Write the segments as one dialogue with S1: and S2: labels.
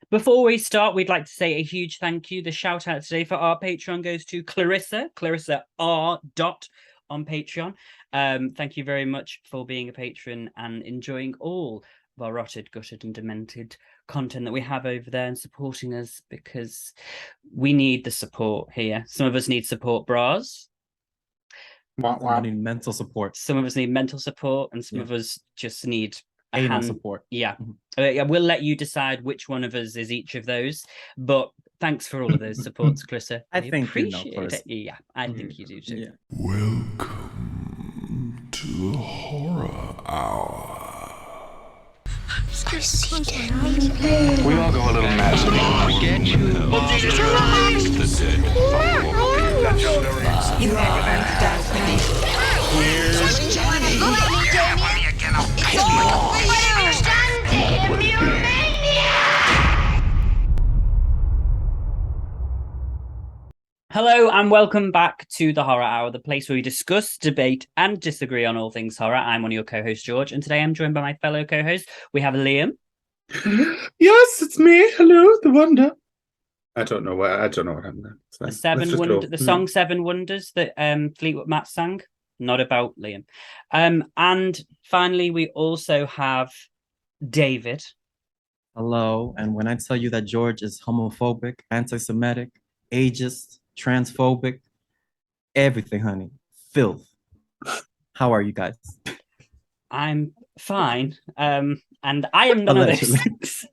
S1: Before we start, we'd like to say a huge thank you. The shout out today for our Patreon goes to Clarissa R. Dot on Patreon. Thank you very much for being a patron and enjoying all of our rotted, gutted, and demented content that we have over there and supporting us because we need the support here. Some of us need support bras.
S2: I need mental support.
S1: Some of us need mental support, and some of us just need
S2: anal support.
S1: Yeah. We'll let you decide which one of us is each of those. But thanks for all of those supports, Clarissa.
S2: I think
S1: appreciate
S2: you know,
S1: it. Yeah, I think you do too.
S3: Yeah. Welcome to the Horror Hour.
S4: We all go a little mad. Forget you.
S5: You are on dark night.
S4: Here's Johnny.
S1: Hello and welcome back to the Horror Hour, the place where we discuss, debate, and disagree on all things horror. I'm one of your co-hosts, George, and today I'm joined by my fellow co-host. We have Liam.
S6: Yes, it's me. Hello, the Wonder. I don't know what happened there.
S1: The song Seven Wonders that Fleetwood Mac sang. Not about Liam. And finally, we also have David.
S2: Hello, and when I tell you that George is homophobic, anti-Semitic, ageist, transphobic, everything, honey, filth. How are you guys?
S1: I'm fine. And I am none of those things.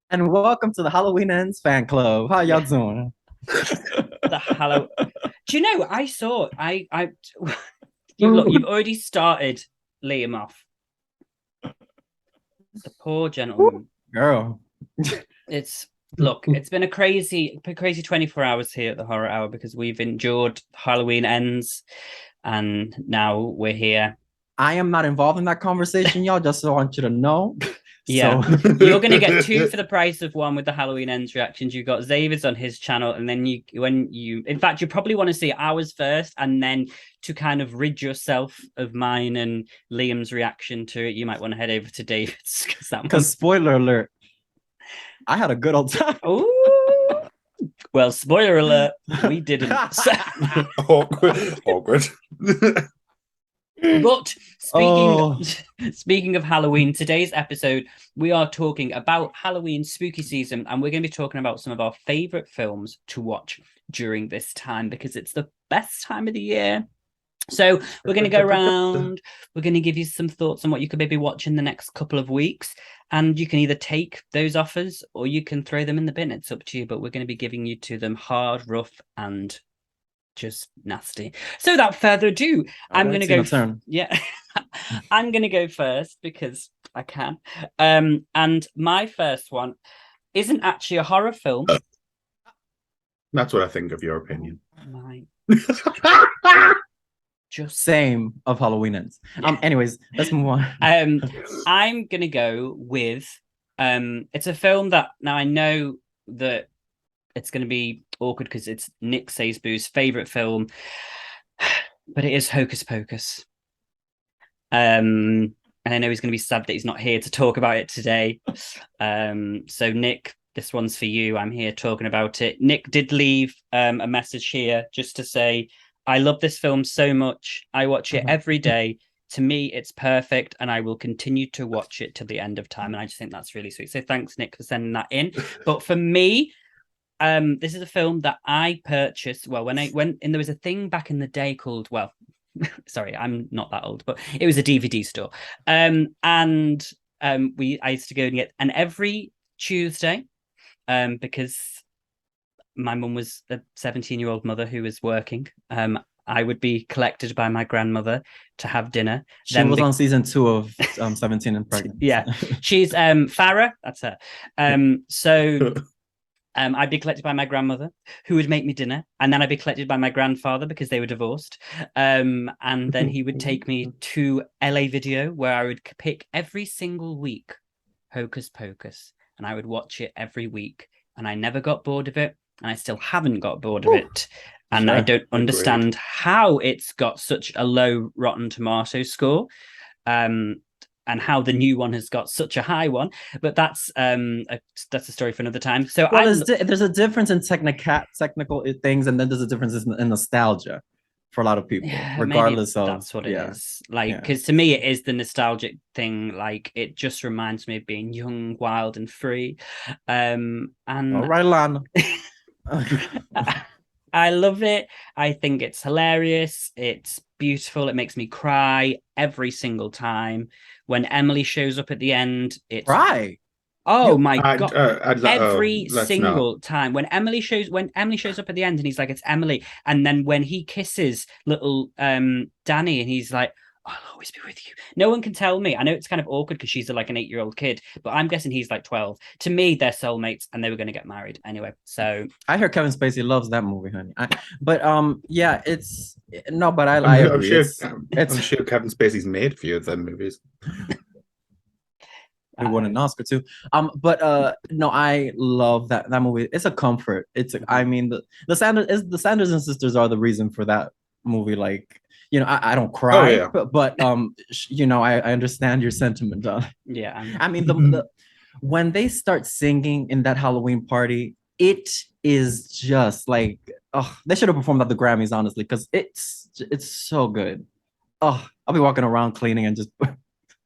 S2: And welcome to the Halloween Ends fan club. How y'all doing?
S1: The Halloween. Do you know? I saw. You've already started Liam off. The poor gentleman.
S2: Girl.
S1: It's been a crazy 24 hours here at the Horror Hour because we've endured Halloween Ends, and now we're here.
S2: I am not involved in that conversation, y'all. Just so I want you to know.
S1: Yeah, so. You're going to get two for the price of one with the Halloween Ends reactions. You've got Xavier's on his channel, and then in fact, you probably want to see ours first, and then to kind of rid yourself of mine and Liam's reaction to it, you might want to head over to David's
S2: because spoiler alert, I had a good old time.
S1: Oh, well, spoiler alert, we didn't.
S6: Awkward.
S1: But speaking of Halloween, today's episode, we are talking about Halloween spooky season, and we're going to be talking about some of our favorite films to watch during this time because it's the best time of the year. So we're going to go around, we're going to give you some thoughts on what you could maybe watch in the next couple of weeks, and you can either take those offers or you can throw them in the bin. It's up to you, but we're going to be giving you to them hard, rough, and just nasty. So without further ado, I'm going to go. Yeah, I'm going to go first because I can. And my first one isn't actually a horror film.
S6: That's what I think of your opinion.
S1: Just
S2: same of Halloween Ends. Anyways, let's move on.
S1: I'm going to go with. It's a film that now I know that it's going to be awkward because it's Nick Saisboo's favorite film, but it is Hocus Pocus. And I know he's going to be sad that he's not here to talk about it today. So Nick, this one's for you. I'm here talking about it. Nick did leave a message here just to say, I love this film so much. I watch it every day. To me, it's perfect, and I will continue to watch it till the end of time. And I just think that's really sweet. So thanks, Nick, for sending that in. But for me, this is a film that I purchased. Well, when there was a thing back in the day called, well, sorry, I'm not that old, but it was a DVD store. I used to go and get, and every Tuesday, because my mum was a 17-year-old mother who was working, I would be collected by my grandmother to have dinner.
S2: She was on season 2 of 17 and Pregnant.
S1: Yeah, she's Farah. That's her. So I'd be collected by my grandmother, who would make me dinner, and then I'd be collected by my grandfather because they were divorced. And then he would take me to LA Video, where I would pick every single week Hocus Pocus, and I would watch it every week, and I never got bored of it, and I still haven't got bored of it. And I don't understand how it's got such a low Rotten Tomato score. and how the new one has got such a high one. But that's a story for another time. So
S2: Well, there's a difference in technical things, and then there's a difference in nostalgia for a lot of people,
S1: yeah,
S2: regardless of
S1: that's what it is. Like,
S2: Yeah.
S1: because to me, it is the nostalgic thing. Like, it just reminds me of being young, wild, and free. And
S2: All right, Lana.
S1: I love it. I think it's hilarious. It's beautiful. It makes me cry every single time. When Emily shows up at the end, it's
S2: Right.
S1: oh my god. Every
S6: let's
S1: single time when Emily shows up at the end and he's like, it's Emily, and then when he kisses little Danny and he's like, I'll always be with you. No one can tell me. I know it's kind of awkward because she's like an 8-year-old kid, but I'm guessing he's like 12. To me, they're soulmates and they were going to get married anyway. So
S2: I hear Kevin Spacey loves that movie, honey. But yeah, it's no, but I
S6: I'm
S2: agree.
S6: sure,
S2: It's
S6: I'm sure Kevin Spacey's made a few of them movies.
S2: we won an Oscar too. But no, I love that movie. It's a comfort. I mean, the Sanderson sisters are the reason for that movie. Like, you know, I don't cry,
S6: yeah.
S2: but you know, I understand your sentiment.
S1: yeah,
S2: I mean, the when they start singing in that Halloween party, it is just like, oh, they should have performed at the Grammys, honestly, because it's so good. Oh, I'll be walking around cleaning and just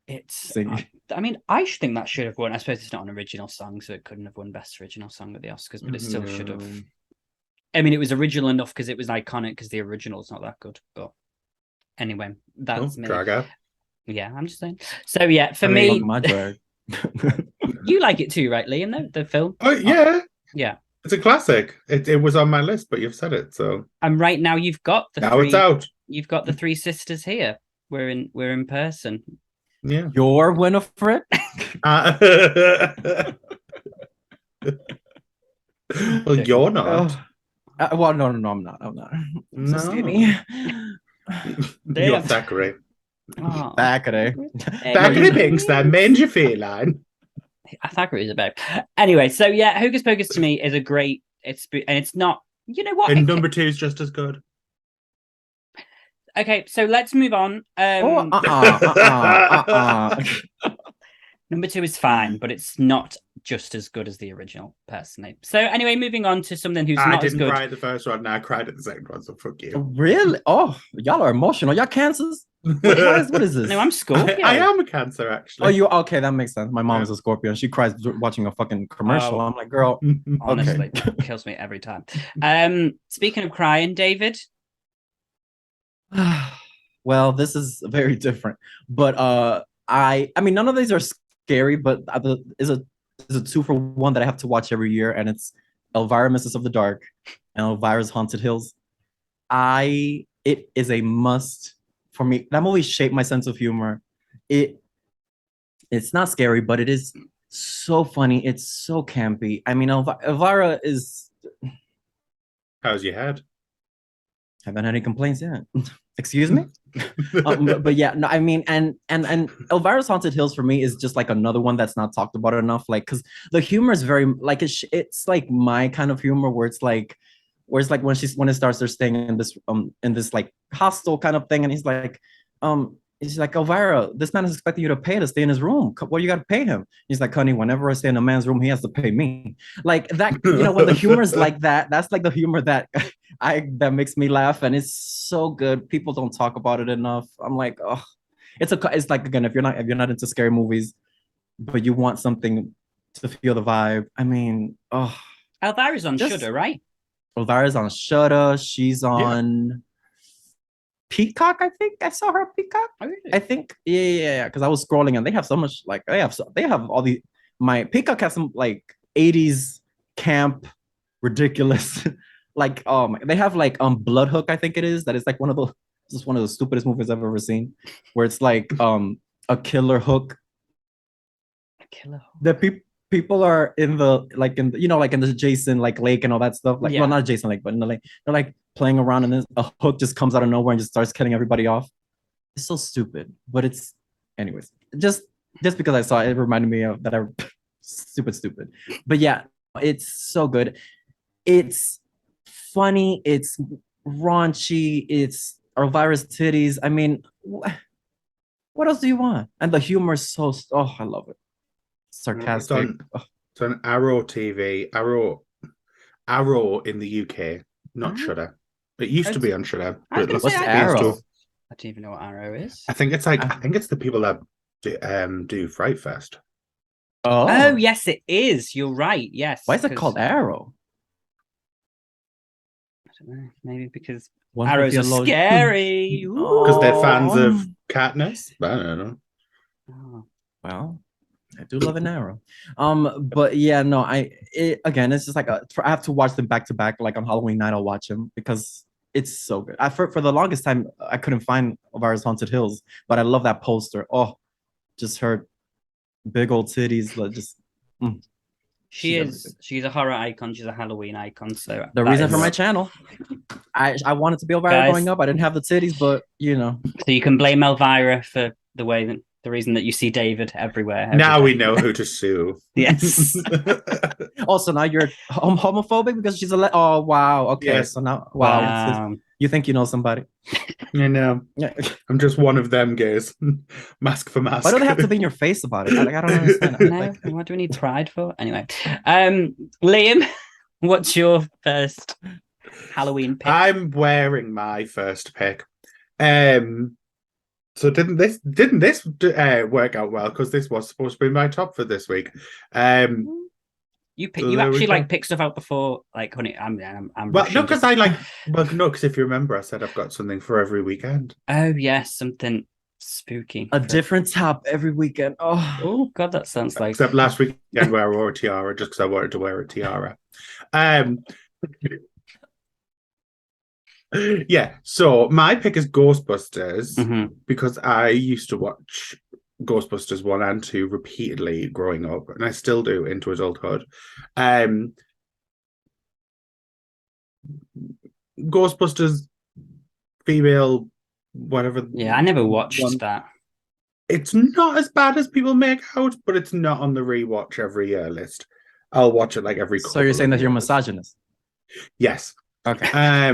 S1: it's
S2: singing.
S1: I mean, I think that should have won. I suppose it's not an original song, so it couldn't have won Best Original Song at the Oscars, but it still should have. I mean, it was original enough because it was iconic, because the original's not that good. But anyway, that's me.
S6: Drag out.
S1: Yeah, I'm just saying. So yeah, for
S2: I mean,
S1: me,
S2: my drag.
S1: you like it too, right, Liam? The film.
S6: Oh yeah,
S1: Yeah.
S6: it's a classic. It was on my list, but you've said it, so
S1: And right now you've got the
S6: now
S1: three.
S6: it's out.
S1: You've got the three sisters here. We're in person.
S6: Yeah.
S2: You're Winifred.
S6: Well, you're not.
S2: Well, no, I'm not. I'm
S6: No.
S2: so skinny.
S6: You're Thackeray.
S1: Oh.
S2: Thackeray.
S6: Thackeray Pinks, that mangy feline.
S1: Thackeray is about. Anyway, so yeah, Hocus Pocus to me is a great. It's not. You know what?
S6: And number 2 is just as good.
S1: Okay, so let's move on. Number 2 is fine, but it's not just as good as the original, personally. So anyway, moving on to something who's
S6: I
S1: not as
S6: didn't
S1: good.
S6: cry at the first one, now I cried at the second one, so fuck you.
S2: Really? Oh, y'all are emotional. Y'all cancers? What is this?
S1: No, I'm Scorpio.
S6: I am a Cancer, actually.
S2: Oh, you okay? That makes sense. My mom is a Scorpio, and she cries watching a fucking commercial.
S1: Oh.
S2: I'm like, girl.
S1: Honestly, kills me every time. Speaking of crying, David.
S2: Well, this is very different, but I mean, none of these are scary, but is a 2-for-1 that I have to watch every year, and it's Elvira, Mistress of the Dark, and Elvira's Haunted Hills. It is a must for me. That movie shaped my sense of humor. It's not scary, but it is so funny. It's so campy. I mean, Elvira is.
S6: How's your head?
S2: Haven't had any complaints yet. Excuse me. But yeah, no, I mean, and Elvira's Haunted Hills for me is just like another one that's not talked about enough. Like, because the humor is very like it's like my kind of humor where it's like when it starts, they're staying in this like hostel kind of thing, and he's like Elvira, this man is expecting you to pay to stay in his room. What you got to pay him? He's like, honey, whenever I stay in a man's room, he has to pay me. Like that, you know, when the humor is like that, that's like the humor that that makes me laugh, and it's so good. People don't talk about it enough. I'm like, oh, it's like, again, if you're not into scary movies, but you want something to feel the vibe. I mean, oh,
S1: Elvira's on Shudder, right?
S2: Elvira's on Shudder. She's on Peacock, I think. I saw her on Peacock.
S1: Oh, really?
S2: I think, yeah. Because I was scrolling and they have so much, like they have all the my Peacock has some like 80s camp, ridiculous, like they have like Blood Hook, I think it is. That is like one of the stupidest movies I've ever seen, where it's like a killer hook.
S1: A killer hook.
S2: The people are in the Jason like lake and all that stuff. Like, well, not Jason Lake, but in the lake. They're like playing around, and then a hook just comes out of nowhere and just starts killing everybody off. It's so stupid, but it's, anyways, just because I saw it, it reminded me of that. Stupid. But yeah, it's so good. It's funny. It's raunchy. It's Elvira's titties. I mean, What else do you want? And the humor is so. Oh, I love it. Sarcastic.
S6: It's on Arrow TV. Arrow in the UK, not Shudder. It used to be on Shudder.
S1: I was gonna
S2: What's
S1: say,
S2: Arrow?
S1: I don't even know what Arrow is.
S6: I think it's the people that do Fright Fest.
S1: Oh, yes, it is. You're right. Yes.
S2: Why is it called Arrow?
S1: I don't know. Maybe because
S2: One
S1: arrows are scary.
S6: Because they're fans of Katniss. I don't know.
S1: Oh.
S2: Well, I do love an arrow. But yeah, no, again, it's just like I have to watch them back to back. Like on Halloween night, I'll watch them because it's so good. For the longest time, I couldn't find Elvira's Haunted Hills, but I love that poster. Oh, just her big old titties, like just.
S1: She's a horror icon. She's a Halloween icon. So
S2: the reason for my channel, I wanted to be Elvira growing up. I didn't have the titties, but you know.
S1: So you can blame Elvira for the reason that you see David everywhere.
S6: Now we know who to sue.
S1: Yes.
S2: Also, now you're homophobic because she's a. Oh wow. Okay.
S6: Yes.
S2: So now wow. You think you know somebody?
S6: I know.
S2: Yeah.
S6: I'm just one of them gays. Mask for mask.
S2: Why do they have to be in your face about it? I don't understand.
S1: No, what do we need pride for? Anyway, Liam, what's your first Halloween pick?
S6: I'm wearing my first pick. So didn't this work out well? Because this was supposed to be my top for this week.
S1: You actually pick stuff out before, like, honey. I'm
S6: well, no, because because if you remember, I said I've got something for every weekend.
S1: Oh yes, something spooky.
S2: A different top every weekend.
S1: Oh God, that sounds like.
S6: Except last weekend where I wore a tiara, just because I wanted to wear a tiara. Yeah. So my pick is Ghostbusters because I used to watch Ghostbusters 1 and 2 repeatedly growing up, and I still do into adulthood. Ghostbusters female whatever.
S1: Yeah, I never watched that.
S6: It's not as bad as people make out, but it's not on the rewatch every year list. I'll watch it like every
S2: So you're saying that you're misogynist?
S6: Yes.
S2: Okay.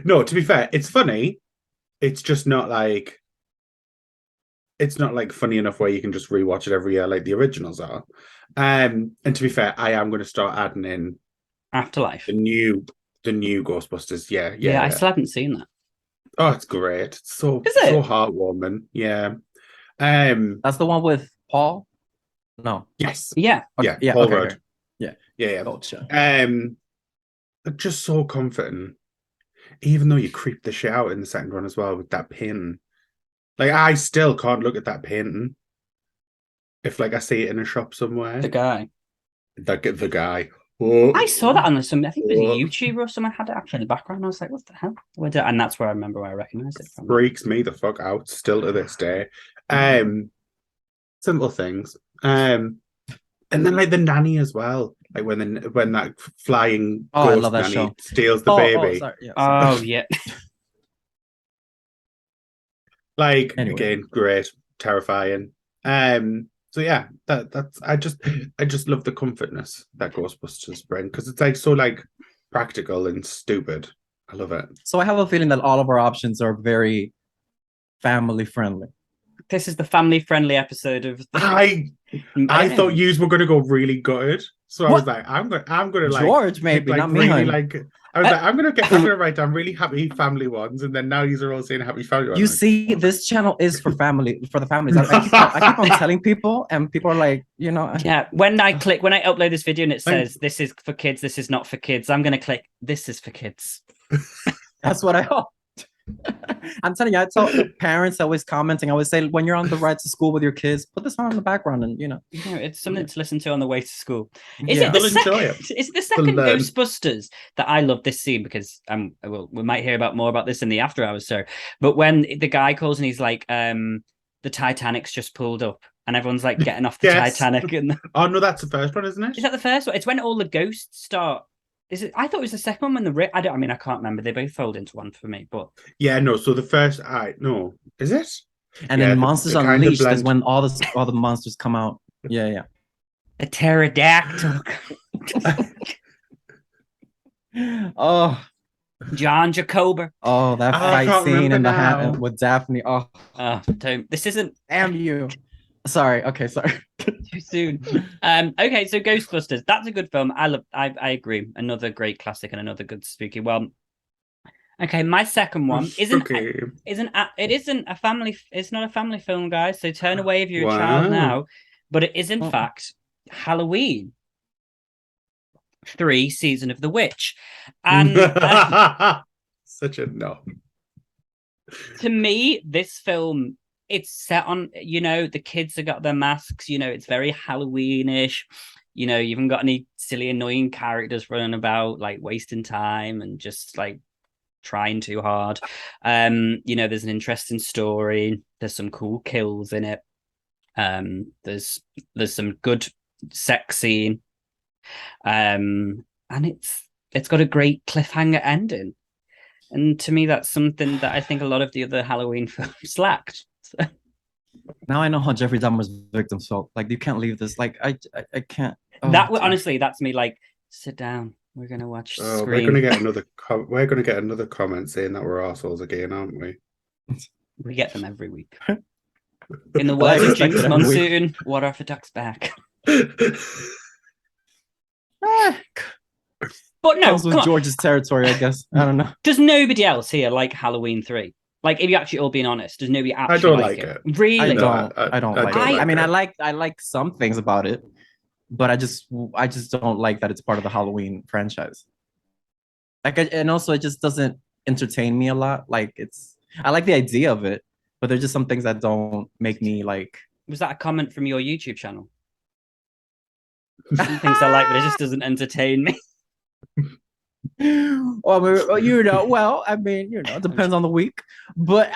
S6: No, to be fair, it's funny. It's just not like funny enough where you can just rewatch it every year like the originals are. And to be fair, I am going to start adding in
S1: Afterlife,
S6: the new Ghostbusters. Yeah.
S1: I still haven't seen that.
S6: Oh, it's great. It's so heartwarming. Yeah.
S2: That's the one with Paul. No.
S6: Yes.
S1: Yeah.
S2: Okay. Yeah.
S6: Paul
S2: okay,
S6: Rudd.
S2: okay. Yeah.
S6: Yeah.
S2: Gotcha.
S6: Just so comforting. Even though you creep the shit out in the second one as well with that painting. Like, I still can't look at that painting if, like, I see it in a shop somewhere.
S1: The guy.
S6: The guy. Oh,
S1: I saw that on some. I think it was a YouTuber or someone had it actually in the background. I was like, "What the hell?" And that's where I remember where I recognized it from.
S6: Freaks me the fuck out still to this day. Simple things. And then like the nanny as well. Like when that flying ghost
S2: I love that
S6: nanny
S2: show.
S6: steals the baby.
S2: Sorry. Yeah,
S1: sorry. Yeah.
S6: Like
S2: Anyway.
S6: again, great, terrifying. So yeah, that's I just love the comfortness that Ghostbusters bring because it's like so like practical and stupid. I love it.
S2: So I have a feeling that all of our options are very family friendly.
S1: This is the family-friendly episode of.
S6: I thought yous were gonna go really good, so I was like, I'm gonna like
S2: George maybe
S6: like,
S2: not me.
S6: really,
S2: Honey.
S6: like I was like, I'm gonna write down really happy family ones, and then now yous are all saying happy family ones.
S2: You see, this channel is for the families. I keep on telling people, and people are like, you know.
S1: Yeah, when I upload this video and it says this is for kids, this is not for kids, I'm gonna click this is for kids.
S2: That's what I hope. I'm telling you, I tell parents always commenting. I always say when you're on the ride to school with your kids, put this on in the background, and you know,
S1: it's something to listen to on the way to school.
S2: Is it
S1: the second Ghostbusters that I love this scene because we might hear more about this in the after hours, sir. But when the guy calls and he's like, the Titanic's just pulled up, and everyone's like getting off the Titanic, and
S6: oh no, that's the first one, isn't it?
S1: Is that the first one? It's when all the ghosts start. Is it? I thought it was the second one when the I can't remember. They both fold into one for me, but
S6: yeah, no. So the first, no, is it?
S2: And then Monsters Unleashed is when all the monsters come out. Yeah.
S1: The pterodactyl.
S2: Oh,
S1: John Jacober.
S2: Oh, that
S6: Oh, I
S2: fight
S6: can't
S2: scene in the
S6: remember now.
S2: hat with Daphne. Oh,
S1: Don't. This isn't
S2: damn you. Sorry. Okay, sorry.
S1: too soon. Okay, so Ghostbusters. That's a good film. I agree. Another great classic and another good spooky one. Okay, my second one isn't a family. It's not a family film, guys. So turn away if you're a child
S6: Wow.
S1: now. But it is in
S2: Oh.
S1: fact Halloween 3: Season of the Witch, and
S6: Such a no.
S1: to me, this film, it's set on, the kids have got their masks, it's very Halloweenish. You haven't got any silly, annoying characters running about, like wasting time and just like trying too hard. There's an interesting story. There's some cool kills in it. There's some good sex scene. And it's got a great cliffhanger ending. And to me, that's something that I think a lot of the other Halloween films lacked. So.
S2: Now I know how Jeffrey Dahmer's victims felt. Like, you can't leave this. Like, I can't. Oh,
S1: Honestly, that's me. Like, sit down. We're gonna watch Scream.
S6: We're gonna get another comment saying that we're assholes again, aren't we?
S1: We get them every week. In the words of Jinx Monsoon, water off a duck's back. But no,
S2: comes with George's territory, I guess. I don't know.
S1: Does nobody else here like Halloween 3? Like, if you're actually all being honest, does nobody actually
S6: I don't like it.
S1: Really?
S2: I don't like it.
S6: like
S2: I mean,
S6: it.
S2: I like some things about it, but I just don't like that it's part of the Halloween franchise. Like, and also it just doesn't entertain me a lot. Like, I like the idea of it, but there's just some things that don't make me like.
S1: Was that a comment from your YouTube channel? Some things I like, but it just doesn't entertain me.
S2: Well, I mean, it depends on the week, but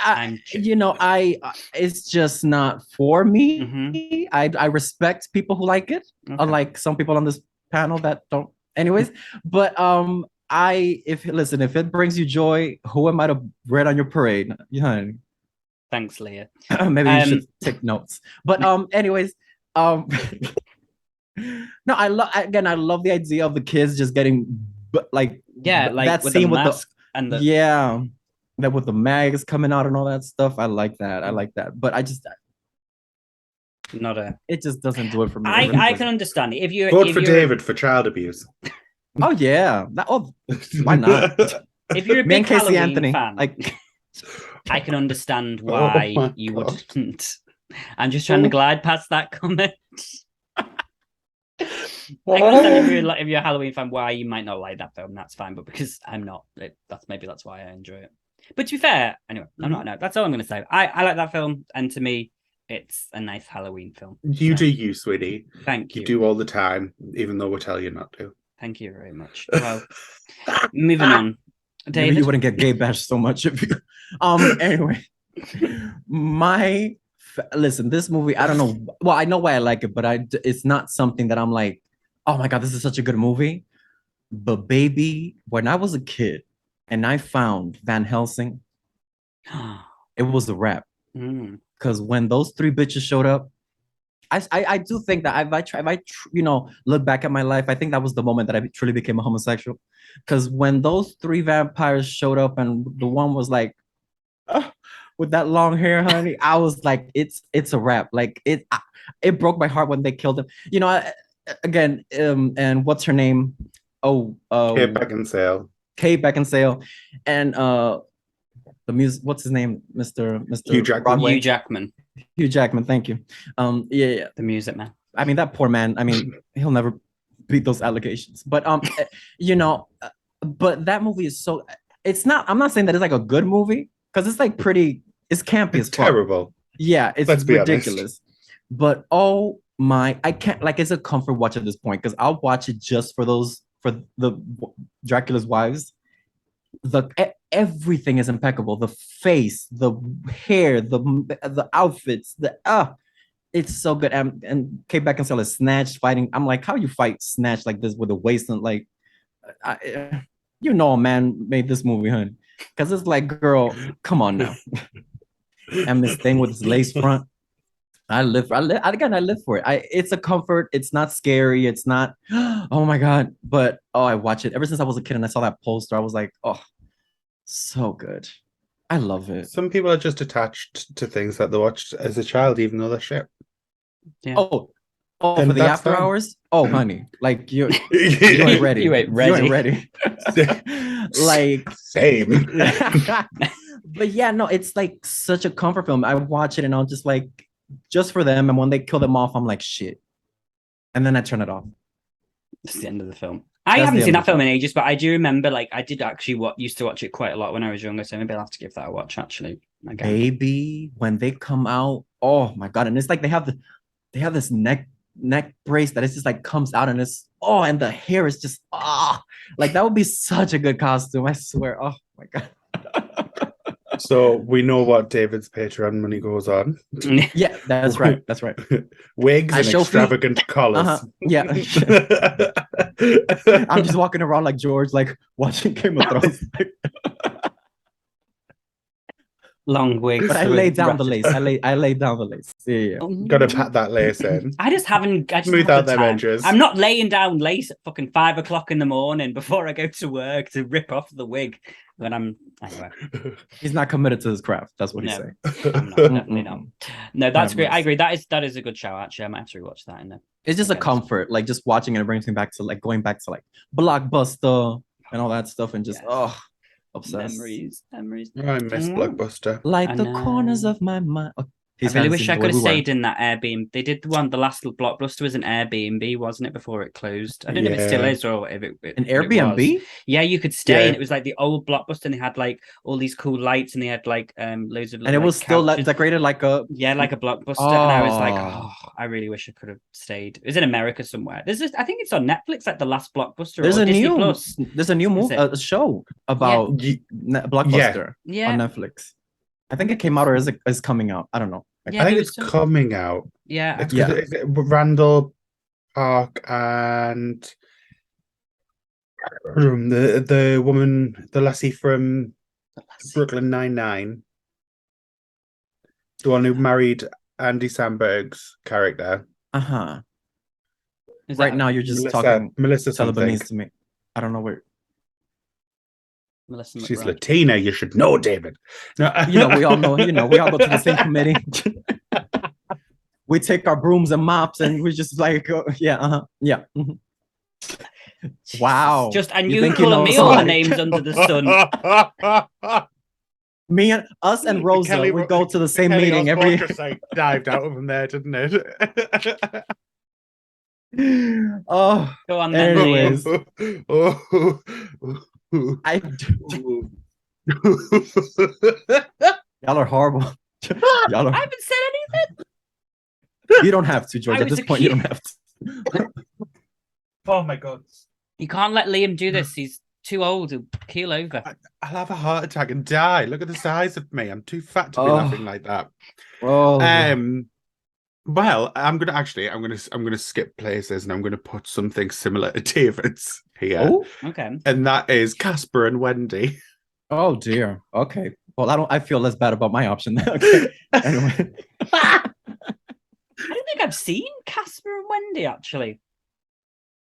S2: it's just not for me.
S1: Mm-hmm.
S2: I respect people who like it, unlike some people on this panel that don't. Anyways, but if it brings you joy, who am I to read on your parade? Yeah.
S1: Thanks, Leah.
S2: Maybe you should take notes. But anyways, no, I love the idea of the kids just getting like that
S1: with
S2: scene
S1: the
S2: with
S1: mask
S2: that with the mags coming out and all that stuff. I like that. But I just it just doesn't do it for me.
S1: I can understand it. If you
S6: vote for David for child abuse.
S2: Oh yeah, why not?
S1: If you're a big
S2: Casey
S1: Halloween
S2: Anthony
S1: fan,
S2: like
S1: I can understand why you wouldn't. I'm just trying to glide past that comment. I can understand if you're a Halloween fan why you might not like that film. That's fine, but because I'm not, that's why I enjoy it. But to be fair, anyway, I'm not. No, that's all I'm going to say. I like that film, and to me, it's a nice Halloween film.
S6: You do you, sweetie.
S1: Thank you.
S6: You do all the time, even though we tell you not to.
S1: Thank you very much. Well, moving on. David,
S2: maybe you wouldn't get gay bashed so much if you. Anyway, listen, this movie, I don't know. Well, I know why I like it, but it's not something that I'm like, oh my God, this is such a good movie. But baby, when I was a kid and I found Van Helsing, it was a wrap. Because when those three bitches showed up, I do think that if I look back at my life, I think that was the moment that I truly became a homosexual. Because when those three vampires showed up and the one was like, with that long hair, honey, I was like, it's a wrap. Like it broke my heart when they killed him. And what's her name?
S6: Kate Beckinsale.
S2: Kate Beckinsale, and the music. What's his name? Mr.
S6: Hugh Jackman.
S1: Hugh Jackman.
S2: Hugh Jackman. Thank you. Yeah.
S1: The music man.
S2: I mean, that poor man. I mean, he'll never beat those allegations. But but that movie is so. It's not. I'm not saying that it's like a good movie because it's like pretty. It's campy.
S6: It's terrible.
S2: Yeah, it's
S6: Let's be
S2: ridiculous.
S6: honest.
S2: But I can't, like, it's a comfort watch at this point because I'll watch it just for the Dracula's wives. Everything is impeccable. The face, the hair, the outfits, it's so good. And Kate Beckinsale is snatched fighting. I'm like, how you fight snatch like this with a waist and like, a man made this movie, honey. Because it's like, girl, come on now. And this thing with this lace front. I live for it. It's a comfort. It's not scary. It's not, oh my God. But I watch it ever since I was a kid and I saw that poster. I was like, oh, So good. I love it.
S6: Some people are just attached to things that they watched as a child, even though they're shit.
S1: Yeah.
S2: Oh,
S6: And
S2: for the
S6: that's
S2: after
S6: fine.
S2: hours? Oh, honey. Like you ain't ready.
S1: You ain't
S2: You ain't
S1: ready.
S2: ready. Like
S6: Same.
S2: but yeah, no, it's like such a comfort film. I watch it and I'll just like just for them. And when they kill them off, I'm like, shit. And then I turn it off.
S1: It's the end of the film. I
S2: That's
S1: haven't
S2: the
S1: seen
S2: end
S1: that
S2: of the
S1: film in ages, but I do remember, like, I did actually used to watch it quite a lot when I was younger, so maybe I'll have to give that a watch actually again.
S2: Baby, when they come out, oh my god. And it's like they have this neck brace that is just like comes out and it's and the hair is just like that would be such a good costume. I swear. Oh my god.
S6: So we know what David's Patreon money goes on.
S2: Yeah, that's right. That's right.
S6: Wigs
S2: I
S6: and
S2: show
S6: extravagant collars.
S2: Yeah. I'm just walking around like George, like watching Game of Thrones.
S1: Long wigs.
S2: But I
S1: with
S2: laid down the
S1: ratchet-
S2: lace. I laid down the lace. Yeah.
S6: Gotta pat that lace in.
S1: I just haven't. I just
S6: Smooth
S1: don't have
S6: out
S1: the
S6: them
S1: time.
S6: edges.
S1: I'm not laying down lace at fucking 5 o'clock in the morning before I go to work to rip off the wig when I'm. Anyway,
S2: He's not committed to his craft. That's what he's
S1: No.
S2: saying.
S1: I'm not, definitely not. No, that's great. I
S2: Nice.
S1: agree. That is a good show. Actually, I might have to rewatch that. In there.
S2: It's just a
S1: Okay.
S2: comfort, like just watching it brings me back to like going back to like Blockbuster and all that stuff, and just
S1: Yes.
S2: obsessed.
S1: Memories.
S6: I miss
S1: Mm.
S6: Blockbuster.
S2: Like
S1: I
S2: the corners
S1: know.
S2: of my mind. Oh,
S1: I
S2: his
S1: really
S2: hands
S1: wish
S2: seem
S1: I
S2: the
S1: could
S2: way
S1: have
S2: we were.
S1: stayed in that Airbnb. They did the last Blockbuster was an Airbnb, wasn't it, before it closed? I don't know if it still
S6: Yeah.
S1: is or if it
S2: An
S1: what it was.
S2: Airbnb?
S1: Yeah, you could stay,
S6: Yeah.
S1: and it was like the old Blockbuster, and they had like all these cool lights, and they had like loads of
S2: And it
S1: like,
S2: was still
S1: couches.
S2: decorated like a
S1: Yeah, like a Blockbuster, and I was like,
S2: Oh.
S1: I really wish I could have stayed. It was in America somewhere. There's this, I think it's on Netflix, like the last Blockbuster
S2: There's
S1: or
S2: a
S1: Disney
S2: new
S1: Plus.
S2: there's a new movie,
S1: it?
S2: a show about Blockbuster
S1: Yeah,
S2: on Netflix. I think it came out or is coming out. I don't know.
S1: Yeah,
S6: I think
S1: there
S6: it's
S1: was some-
S6: coming out.
S1: yeah.
S6: It's
S2: Yeah.
S6: it's Randall Park and the woman, the lassie from Brooklyn Nine-Nine, the one who married Andy Samberg's character.
S2: Uh-huh.
S1: Is
S2: Right
S1: that
S2: now you're just
S6: Melissa,
S2: talking
S6: Melissa something.
S2: Talibanese to me. I don't know where.
S1: Melissa
S6: She's
S1: McBride.
S6: Latina. You should know, David. No,
S2: We all know, we all go to the same committee. We take our brooms and mops and we just like, yeah. Mhm. Wow.
S1: Just and
S2: You
S1: you
S2: think you
S1: calling
S2: know
S1: me all the
S2: somebody?
S1: names under the sun.
S2: Me and us and Rosa,
S6: Kelly-
S2: we go to the same
S6: Kelly
S2: meeting
S6: Osbourne
S2: every.
S6: just like dived out of him there, didn't it?
S2: Oh,
S1: Go on then.
S2: Anyways.
S6: Oh.
S2: I. Y'all are horrible. Y'all
S1: I
S2: are.
S1: haven't said anything.
S2: You don't have to, George.
S1: I
S2: At
S1: was
S2: this point, you don't have to.
S6: Oh my god.
S1: You can't let Liam do this. He's too old to keel over.
S6: I'll have a heart attack and die. Look at the size of me. I'm too fat to be
S2: Oh.
S6: laughing like that.
S2: Oh.
S6: Well, I'm gonna skip places and I'm gonna put something similar to David's here.
S2: Oh.
S1: Okay.
S6: And that is Casper and Wendy.
S2: Oh dear. Okay. Well, I feel less bad about my option. Okay. Anyway.
S1: I don't think I've seen Casper and Wendy actually.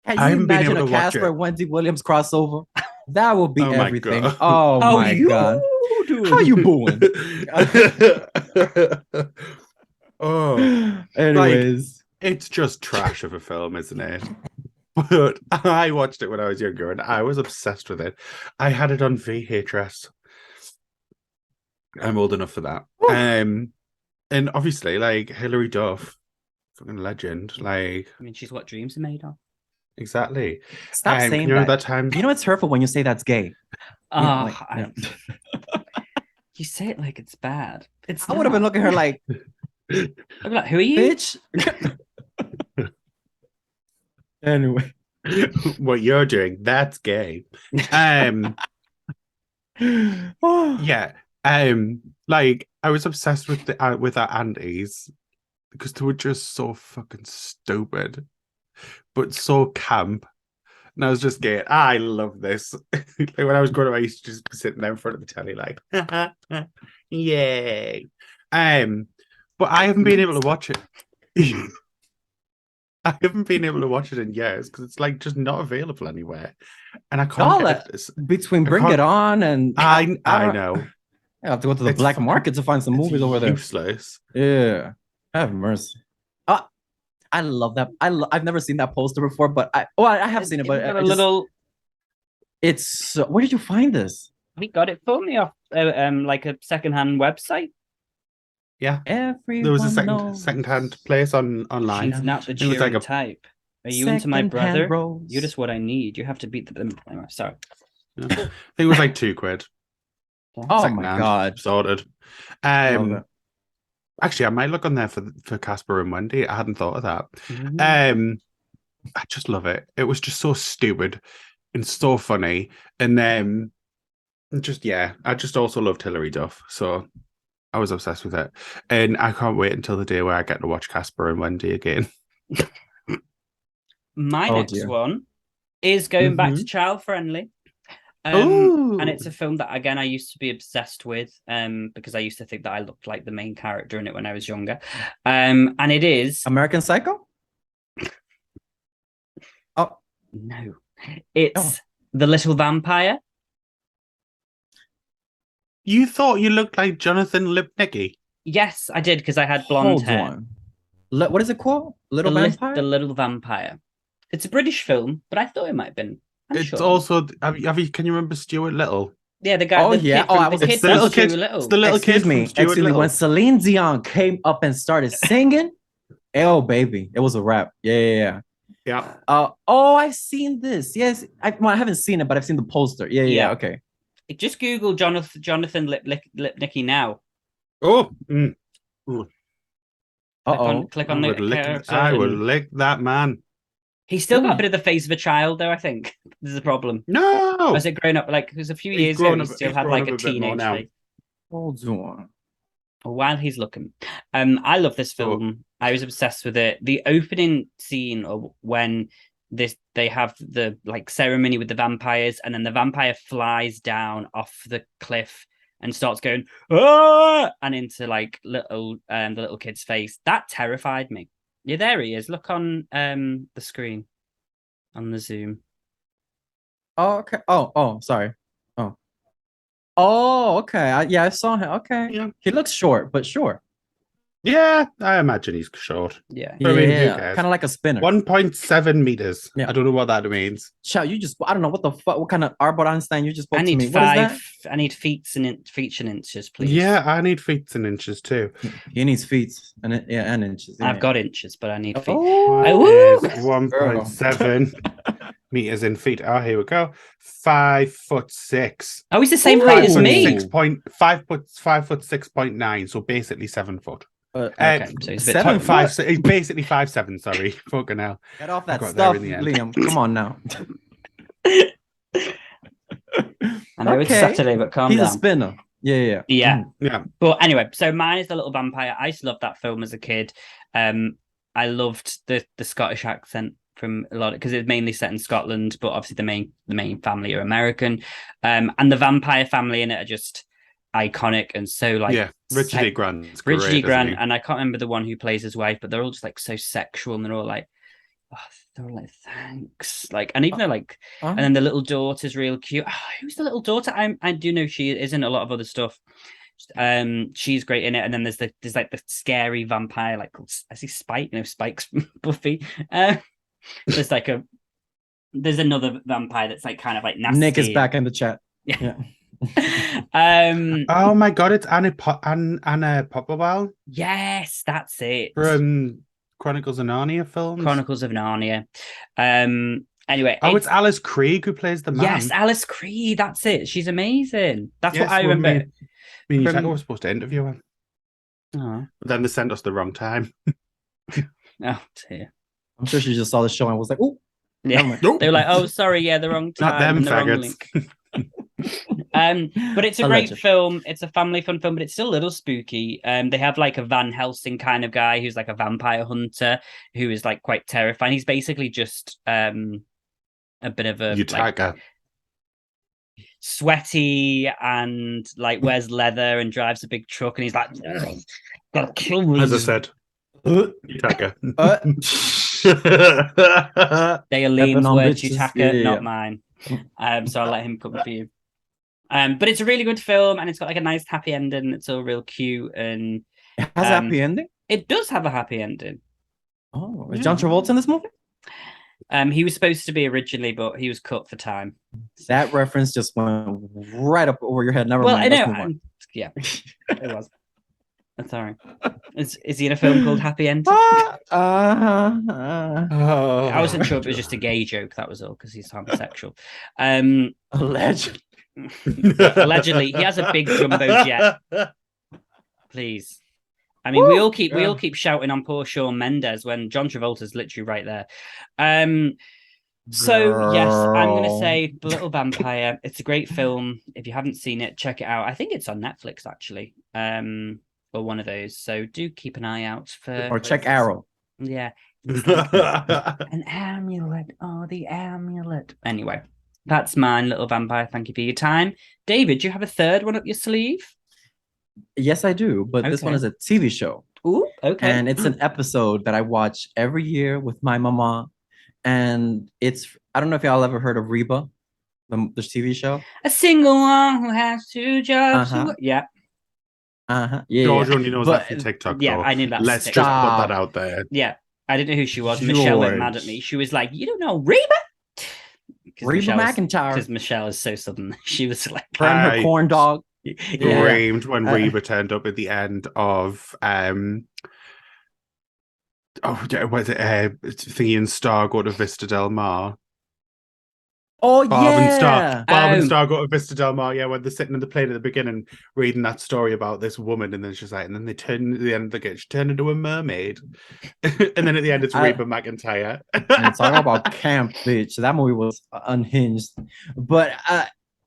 S2: Can
S6: I
S2: you
S6: haven't been
S2: imagine
S6: able
S2: a
S6: to watch
S2: Casper
S6: it.
S2: and Wendy Williams crossover? That would be
S6: Oh my
S2: everything.
S6: God.
S2: Oh my god.
S1: do
S2: How you booing?
S6: Oh,
S2: Anyways.
S6: it's just trash of a film, isn't it? But I watched it when I was younger and I was obsessed with it. I had it on VHS. I'm old enough for that. And obviously, like Hilary Duff, fucking legend. Like,
S1: I mean, she's what dreams are made of.
S6: exactly.
S2: Stop saying
S6: you know
S2: that.
S6: that time.
S2: You know it's hurtful when you say that's gay.
S1: Oh,
S2: like, yeah.
S1: You say it like it's bad. It's.
S2: I would have been looking at her like,
S1: I'd be like, who are you?
S2: bitch. Anyway.
S6: What you're doing, that's gay. Yeah. Like I was obsessed with our aunties because they were just so fucking stupid, but so camp. And I was just gay. I love this. Like when I was growing up, I used to just be sitting there in front of the telly, like, yay. But I haven't been able to watch it. I haven't been able to watch it in years because it's like just not available anywhere, and I can't
S2: All
S6: get
S2: that
S6: it.
S2: between
S6: I
S2: Bring
S6: can't-
S2: It On and
S6: I
S2: don't-
S6: know
S2: I have to go to the
S6: It's
S2: black
S6: fucking-
S2: market to find some
S6: it's
S2: movies over there.
S6: useless.
S2: Yeah, have mercy. I love that. I've never seen that poster before, but I have seen it, but
S1: Got
S2: I
S1: a
S2: just,
S1: little.
S2: it's where did you find this?
S1: We got it for me off like a secondhand website.
S6: Yeah,
S2: Everyone
S6: there was a
S2: knows.
S6: second-hand place online.
S1: She's not the
S6: It was like
S1: cheery
S6: a-
S1: type. Are you into my
S2: Second-hand
S1: brother?
S2: rose.
S1: You're just what I need. You have to beat the. Anyway, sorry.
S6: I think it was like £2.
S2: Oh my
S6: Secondhand,
S2: god.
S6: sorted.
S2: Love it.
S6: Actually, I might look on there for Casper and Wendy. I hadn't thought of that.
S1: Mm.
S6: I just love it. It was just so stupid and so funny, and just I just also loved Hilary Duff, so I was obsessed with it, and I can't wait until the day where I get to watch Casper and Wendy again.
S1: My
S2: Oh,
S1: next
S2: dear.
S1: one is going back to
S6: Mhm.
S1: child friendly.
S6: Ooh.
S1: And it's a film that again I used to be obsessed with because I used to think that I looked like the main character in it when I was younger. And it is
S2: American Psycho? Oh,
S1: no, it's The Little Vampire.
S6: You thought you looked like Jonathan Lipnicki?
S1: Yes, I did because I had blonde
S2: hold
S1: hair.
S2: on. What is it called? Little
S1: the Li-
S2: Vampire?
S1: The Little Vampire. It's a British film, but I thought it might have been. I'm
S6: It's
S1: sure.
S6: also have you? Can you remember Stuart Little?
S1: Yeah, the guy.
S2: Oh,
S1: the
S2: yeah.
S1: Kid from,
S2: I
S1: the
S2: was-
S1: kid
S6: It's the
S1: from
S6: little
S1: Stuart
S6: kid.
S1: Little.
S6: It's the little kid
S2: Excuse me.
S6: from Stuart
S2: Excuse me.
S6: Little.
S2: When Celine Dion came up and started singing, oh baby, it was a rap. Yeah.
S6: Yeah.
S2: I've seen this. Yes, I haven't seen it, but I've seen the poster. Yeah.
S1: Yeah.
S2: Okay.
S1: Just Google Jonathan Lipnicki now.
S6: Oh.
S1: Click on
S6: I
S1: the
S6: would
S1: character.
S6: I would
S1: and-
S6: lick that man.
S1: He's still got
S2: Ooh.
S1: a bit of the face of a child, though. I think this is a problem.
S6: No.
S1: As it grown up, like there's a few
S6: He's
S1: years ago,
S6: grown
S1: he
S6: up-
S1: still
S6: he's
S1: had
S6: grown
S1: like
S6: up
S1: a
S6: a bit more
S1: teenage
S6: now.
S1: face.
S2: Hold on.
S1: While he's looking, I love this film. I was obsessed with it. The opening scene of when they have the like ceremony with the vampires, and then the vampire flies down off the cliff and starts going and into like the little kid's face. That terrified me. Yeah, there he is. Look on the screen on the Zoom.
S2: Oh, okay. Oh, sorry. Oh, okay. I saw him. Okay.
S6: Yeah.
S2: He looks short, but sure.
S6: Yeah, I imagine he's short.
S1: Yeah.
S6: I mean, who
S2: Yeah,
S6: cares?
S2: kind of like a spinner.
S6: 1.7 meters.
S2: Yeah.
S6: I don't know what that means.
S2: Chow, I don't know what the fuck. What kind of Albert Einstein you just spoke
S1: I
S2: to
S1: need
S2: me? What is that?
S1: I need feet and inches, please.
S6: Yeah, I need feet and inches too.
S2: He needs feet and inches.
S1: I've got inches, but I need feet.
S2: Oh,
S6: What is 1.7 meters in feet? Oh, here we go. 5'6".
S1: Oh, he's the same height as me.
S6: 5'6.9", so basically 7 foot.
S1: Okay, so he's a bit
S2: 7
S1: taller.
S2: foot?
S6: He's basically 5'7". Sorry, fucking hell.
S2: Get off
S6: I
S2: that
S6: got there
S2: stuff,
S6: in the end.
S2: Liam. Come on now.
S1: I know it's
S2: Okay.
S1: Saturday, but calm
S2: He's a
S1: down.
S2: spinner. Yeah.
S1: Yeah.
S6: Yeah,
S1: But anyway, so mine is The Little Vampire. I used to love that film as a kid. I loved the Scottish accent from a lot because it's mainly set in Scotland, but obviously the main family are American. And the vampire family in it are just iconic and so like
S6: Richard E. Grant's
S1: Richard
S6: great,
S1: E. Grant,
S6: isn't he?
S1: and I can't remember the one who plays his wife, but they're all just like so sexual and they're all like, thanks, like, and even though like, and then the little daughter's real cute. Oh, who's the little daughter? I do know she is in a lot of other stuff. She's great in it, and then there's like the scary vampire, like I see Spike, Spike's from Buffy. There's another vampire that's like kind of like nasty.
S2: Nick is back in the chat.
S1: Yeah.
S6: Oh my god, it's Anna Popplewell
S1: Yes, that's it.
S6: from Chronicles of Narnia films.
S1: Chronicles of Narnia. Anyway,
S6: it's Alice Krieg who plays the man.
S1: yes, Alice Creed. That's it. She's amazing. That's
S6: Yes,
S1: what I
S6: well,
S1: remember.
S6: Me and
S1: from-
S6: Yutaka were supposed to interview her,
S1: Oh,
S6: but then they sent us the wrong time.
S1: oh dear.
S2: I'm sure she just saw the show and was like, "Oh,
S1: Yeah.
S6: Nope.
S1: They were like, "Oh, sorry, yeah, the wrong time,
S6: Not them
S1: and the wrong
S6: faggots.
S1: link." But it's a great
S2: Alleged.
S1: film. It's a family fun film, but it's still a little spooky. They have like a Van Helsing kind of guy who's like a vampire hunter who is like quite terrifying. He's basically just a bit of a like,
S6: Yutaka.
S1: sweaty and like wears leather and drives a big truck, and he's like, "Gotta kill me."
S6: As I said, Yutaka.
S1: They are Liam's
S2: on
S1: words, you
S2: bitches.
S1: tacker,
S2: Yeah.
S1: not mine. So I'll let him come for you. But it's a really good film, and it's got like a nice happy ending. It's all real cute, and
S2: It has a happy ending.
S1: it does have a happy ending.
S2: Oh, is John Travolta in this movie?
S1: He was supposed to be originally, but he was cut for time.
S2: That reference just went right up over your head. Never
S1: Well,
S2: mind.
S1: I
S2: Let's
S1: know.
S2: move on.
S1: Yeah, it was. I'm sorry. Is he in a film called Happy Ending? I wasn't sure if it was just a gay joke. That was all because he's homosexual.
S2: Alleged.
S1: Allegedly, he has a big jumbo jet. Please. I mean, we all keep shouting on poor Shawn Mendes when John Travolta's literally right there. So yes, I'm gonna say The Little Vampire. It's a great film. If you haven't seen it, check it out. I think it's on Netflix actually, or one of those. So do keep an eye out for.
S2: Or check Arrow.
S1: Yeah, it's like an amulet. Oh, the amulet. Anyway, that's mine, Little Vampire. Thank you for your time, David. Do you have a third one up your sleeve?
S2: Yes, I do. But this one is a TV show.
S1: Ooh, okay.
S2: And it's an episode that I watch every year with my mama. And I don't know if y'all ever heard of Reba, the TV show.
S1: A single one who has two jobs.
S2: Uh-huh.
S1: Yeah.
S2: Yeah.
S6: George only knows that from TikTok.
S1: Yeah,
S6: though.
S1: I knew that.
S6: Let's just put that out there.
S1: Yeah, I didn't know who she was. Michelle went mad at me. She was like, "You don't know Reba."
S2: Reba McEntire.
S1: Because Michelle is so southern. She was like,
S2: her corn dog.
S6: Screamed when Reba turned up at the end of was it Thingy and Star go to Vista Del Mar?
S2: Oh,
S6: Bob
S2: yeah.
S6: and Star go to Vista Del Mar, yeah, when they're sitting in the plane at the beginning reading that story about this woman, and then she's like, and then they turn at the end, she turned into a mermaid. And then at the end it's Reba McEntire.
S2: And it's all about camp, bitch. That movie was unhinged. But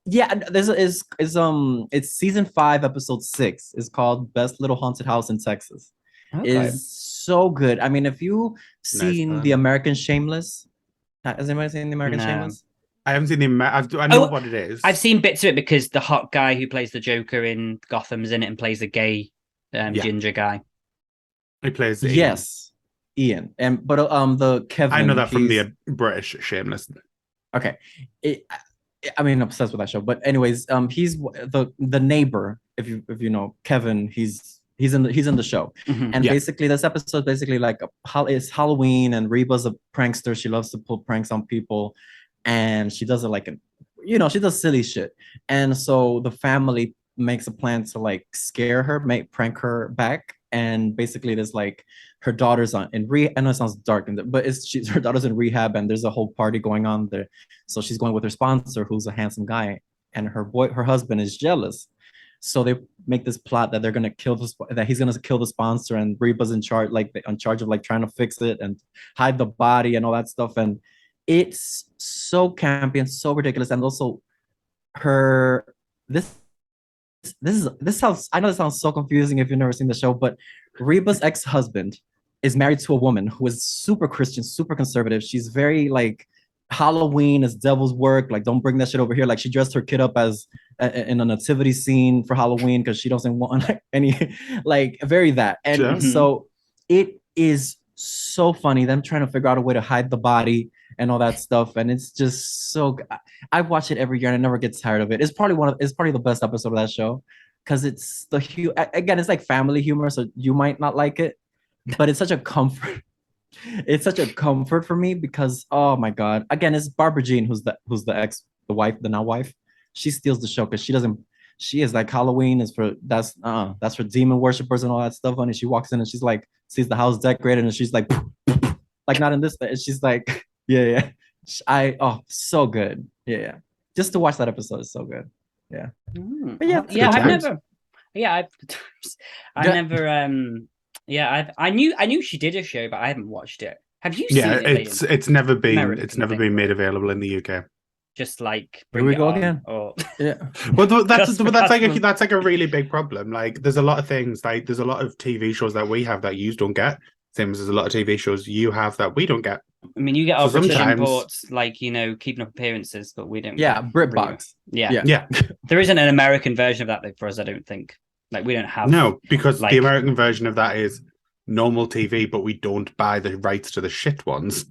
S2: yeah, this is it's season 5, episode 6. It's called Best Little Haunted House in Texas.
S1: Okay.
S2: Is so good. I mean, if you've seen The American Shameless, has anybody seen The American Shameless?
S6: I haven't seen I know what it is.
S1: I've seen bits of it because the hot guy who plays the Joker in Gotham's in it and plays a gay ginger guy.
S6: He plays Ian.
S2: Yes, Ian. But the Kevin.
S6: I know that from the British Shameless.
S2: Okay, I mean, I'm obsessed with that show. But anyways, he's the neighbor. If you know Kevin, he's in the show.
S1: Mm-hmm.
S2: And basically this episode basically like it's Halloween, and Reba's a prankster. She loves to pull pranks on people, and she does it like she does silly shit. And so the family makes a plan to like scare her, prank her back. And basically there's like her daughter's in rehab. I know it sounds dark, but her daughter's in rehab, and there's a whole party going on there. So she's going with her sponsor, who's a handsome guy, and her husband is jealous. So they make this plot that they're gonna he's gonna kill the sponsor, and Reba's in charge of like trying to fix it and hide the body and all that stuff. And it's so campy and so ridiculous. And also this sounds, I know this sounds so confusing if you've never seen the show, but Reba's ex-husband is married to a woman who is super Christian, super conservative. She's very like, Halloween is devil's work. Like, don't bring that shit over here. Like, she dressed her kid up as in a nativity scene for Halloween because she doesn't want any, like, very that. And so it is so funny, them trying to figure out a way to hide the body and all that stuff. And it's just so, I watch it every year and I never get tired of it. It's probably the best episode of that show because it's again, it's like family humor, so you might not like it, but it's such a comfort. It's such a comfort for me because, oh my God, again, it's Barbara Jean who's the now wife. She steals the show because she is like, Halloween is that's for demon worshippers and all that stuff. And she walks in and she's like, sees the house decorated and she's like, like, not in this. And she's like, yeah. So good. Yeah. Just to watch that episode is so good. Yeah. But
S1: I knew she did a show, but I haven't watched it. Have you seen it?
S6: It's never been made available in the UK.
S1: Just like
S2: here we go again.
S6: Yeah. Well, that's like a really big problem. Like, there's a lot of things, like there's a lot of TV shows that we have that you don't get. Same as there's a lot of TV shows you have that we don't get.
S1: I mean, you get our British imports, like, keeping up appearances, but we don't.
S2: Yeah, BritBox.
S1: Yeah. There isn't an American version of that though for us, I don't think. Like, we don't have.
S6: No, because the American version of that is normal TV, but we don't buy the rights to the shit ones.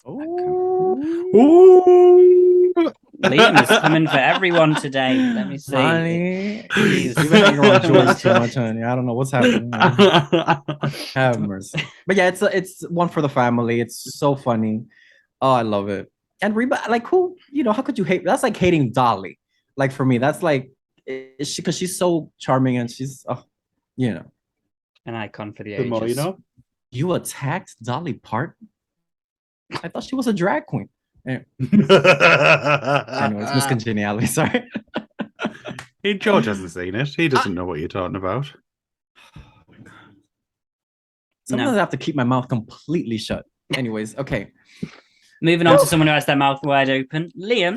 S2: Ooh.
S6: Ooh.
S1: Liam is coming for everyone today. Let me see.
S2: Honey,
S1: He's
S2: you've been hanging around George too much, honey. I don't know what's happening. Have mercy. But yeah, it's one for the family. It's so funny. Oh, I love it. And Reba, like, who, how could you hate? That's like hating Dolly. Like, for me, that's like, because she's so charming and she's,
S1: an icon for the
S6: The
S1: ages.
S6: more you know.
S2: You attacked Dolly Parton? I thought she was a drag queen. Anyways, Miss Congeniality, sorry.
S6: George hasn't seen it. He doesn't know what you're talking about.
S2: Sometimes
S1: No.
S2: I have to keep my mouth completely shut. Anyways, okay.
S1: Moving on to someone who has their mouth wide open. Liam,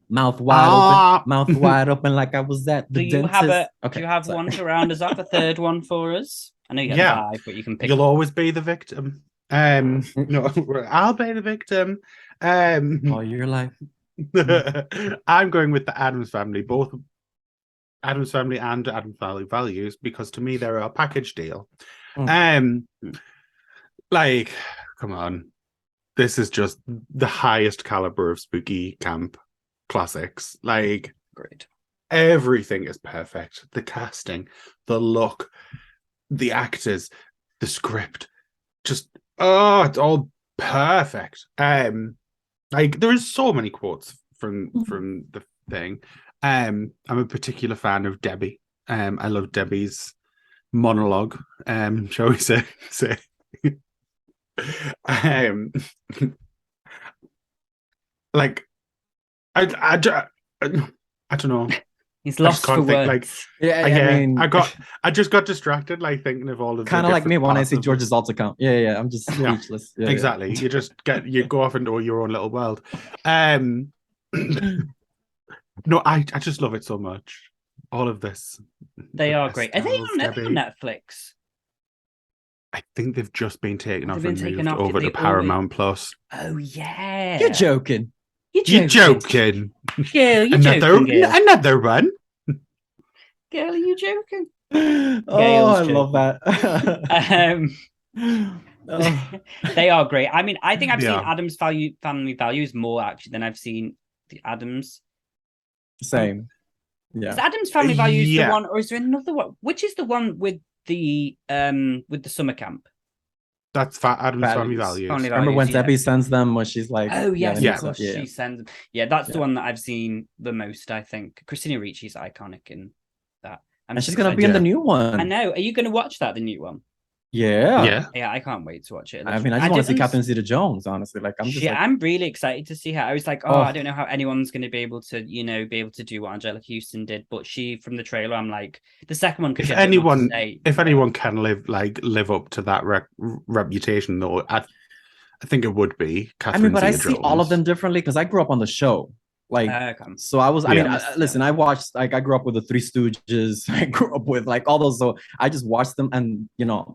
S2: Mouth wide open. Mouth wide open like I was at the
S1: do you
S2: dentist.
S1: have do
S2: Okay,
S1: you have
S2: sorry.
S1: one to round us off? A third one for us? I know you got
S6: Yeah.
S1: 5, but you can pick.
S6: You'll always be the victim. No, I'll be the victim.
S2: All your life.
S6: I'm going with the Addams Family, both Addams Family and Addams Family Values, because to me they're a package deal. Like, come on, this is just the highest caliber of spooky camp classics. Like,
S1: Great.
S6: everything is perfect. The casting, the look, the actors, the script, just it's all perfect. Like, there is so many quotes from the thing. I'm a particular fan of Debbie. I love Debbie's monologue. Shall we say? Like, I don't know.
S1: He's lost for words.
S6: Like,
S2: Yeah,
S6: I
S2: mean,
S6: I just got distracted, like, thinking of all of
S2: kind
S6: the
S2: of like me
S6: different
S2: when I
S6: parts
S2: see
S6: of
S2: George's alt account. Yeah, I'm just
S6: Yeah.
S2: speechless. Yeah,
S6: exactly. You go off into your own little world. No, I just love it so much. All of this.
S1: They
S6: The
S1: are great. Are they
S6: pastels,
S1: on
S6: Debbie.
S1: Netflix?
S6: I think they've just been taken
S1: They've
S6: off
S1: been
S6: and
S1: taken
S6: moved
S1: off,
S6: over
S1: they
S6: to Paramount Plus.
S1: Oh yeah.
S2: You're joking.
S6: You're joking.
S1: Girl, you
S6: Another
S1: joking, girl.
S6: another one.
S1: Girl, are you joking?
S2: Oh, I love that.
S1: They are great. I mean, I think I've seen
S6: Yeah.
S1: Adam's Family Values more actually than I've seen the Adams.
S2: Same. Yeah.
S1: Is Adam's Family Values the
S6: Yeah.
S1: one, or is there another one? Which is the one with the summer camp?
S6: That's Adam's Family Values.
S1: Family
S2: Remember when
S1: Values, yeah.
S2: Debbie sends them when she's like,
S1: Oh yes,
S2: yeah,
S1: of course she sends them. Yeah, that's the one that I've seen the most. I think Christina Ricci's iconic in that,
S2: and she's gonna be in the new one.
S1: I know. Are you going to watch that? The new one?
S2: Yeah.
S1: Yeah, I can't wait to watch it.
S2: I mean, I just want to see Catherine Zeta-Jones. Honestly, like,
S1: I'm really excited to see her. I was like, I don't know how anyone's going to be able to do what Angelica Houston did, but she, from the trailer, I'm like, the second one.
S6: If anyone can live up to that reputation, though, I think it would be Catherine.
S2: I mean, but I
S6: Zeta-Jones.
S2: see all of them differently because I grew up on the show. Like, so I was, listen, I watched, like, I grew up with the Three Stooges. I grew up with, like, all those. So I just watched them and,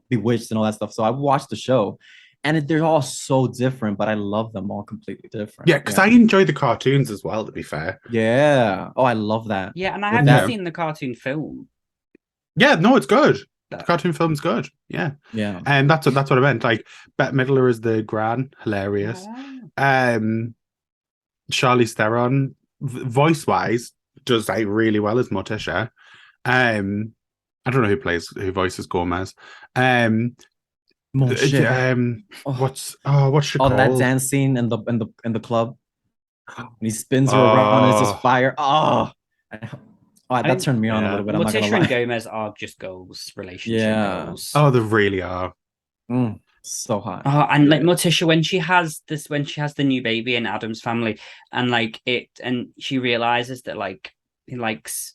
S2: Bewitched and all that stuff. So I watched the show and they're all so different, but I love them all completely different.
S6: Yeah, because I enjoy the cartoons as well, to be fair.
S2: Yeah. Oh, I love that.
S1: Yeah, and I haven't seen the cartoon film.
S6: Yeah, no, it's good. The cartoon film's good. Yeah.
S2: Yeah.
S6: And that's what I meant. Like, Bette Midler is the Gran, hilarious. Charlize Theron, voice-wise, does like really well as Morticia. I don't know who voices Gomez. What's she called?
S2: That dance scene in the club. And he spins her around and it's just fire. That turned me on a little bit.
S1: Morticia and Gomez are just goals, relationship goals.
S6: Oh, they really are.
S2: So hot.
S1: Oh, and like Morticia, when she has the new baby in Adam's Family, and like and she realizes that like he likes,